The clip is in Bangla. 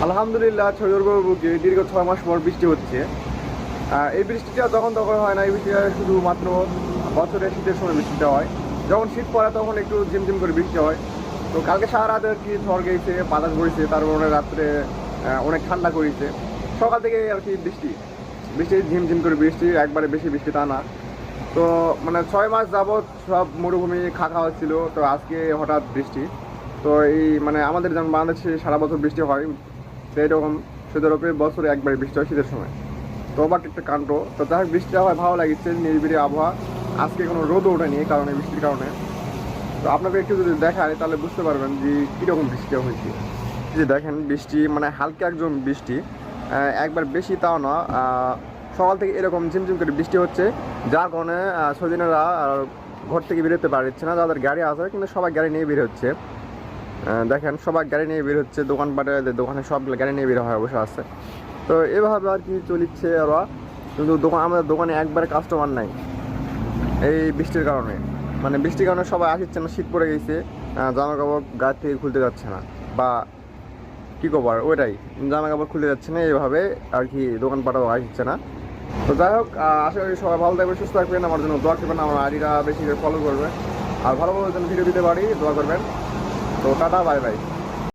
আলহামদুলিল্লাহ ছজরপুর বুকে দীর্ঘ 6 মাস পর বৃষ্টি হচ্ছে। এই বৃষ্টিটা যখন তখন হয় না, এই বৃষ্টিটা শুধুমাত্র বছরের শীতের সময় বৃষ্টিটা হয়। যখন শীত পড়ে তখন একটু ঝিমঝিম করে বৃষ্টি হয়। তো কালকে সারা রাত আর কি ঝড় গেছে, বাতাস বইছে, তারপরে রাত্রে অনেক ঠান্ডা করেছে। সকাল থেকে আর কি বৃষ্টি বৃষ্টি ঝিমঝিম করে বৃষ্টি, একবারে বেশি বৃষ্টি তা না। তো মানে 6 মাস যাবৎ সব মরুভূমি খাওয়া হচ্ছিল, তো আজকে হঠাৎ বৃষ্টি। তো এই মানে আমাদের যেমন বাংলাদেশে সারা বছর বৃষ্টি হয়, সেই রকম সুদূরপে বছরে একবার বৃষ্টি হয় শীতের সময়। তো অবাক একটা কাণ্ড। তো যাই হোক, বৃষ্টিটা হয় ভালো লাগছে, নিরিবিলি আবহাওয়া। আজকে কোনো রোদও ওঠেনি কারণে, বৃষ্টির কারণে। তো আপনাকে একটু যদি দেখায় তাহলে বুঝতে পারবেন যে কীরকম বৃষ্টিটা হয়েছে। যে দেখেন বৃষ্টি মানে হালকা একজন বৃষ্টি, একবার বেশি তাও না। সকাল থেকে এরকম ঝিমঝিম করে বৃষ্টি হচ্ছে, যার কারণে সজিনারা ঘর থেকে বেরোতে পারছে না। যাদের গাড়ি আছে কিন্তু সবাই গাড়ি নিয়ে বের হচ্ছে। দেখেন সবাই গাড়ি নিয়ে বের হচ্ছে, দোকানপাটে দোকানে সব গাড়ি নিয়ে বের হয় বসে আছে। তো এভাবে আর কি চলিচ্ছে ওরা। কিন্তু আমাদের দোকানে একবারে কাস্টমার নাই এই বৃষ্টির কারণে। মানে বৃষ্টির কারণে সবাই আসছে না, শীত পড়ে গেছে, জামা কাপড় গায়ে থেকে খুলতে যাচ্ছে না, বা কী খবর ওইটাই, জামা কাপড় খুলে যাচ্ছে না, এইভাবে আর কি দোকানপাটও আসছে না। তো যাই হোক, আশা করি সবাই ভালো থাকবে, সুস্থ থাকবেন, আমার জন্য দোয়া করবেন, আমার আইডিটা বেশি করে ফলো করবেন, আর ভালো ভালো যেন ভিডিও দিতে পারি দোয়া করবেন। তো টাটা, বাই বাই।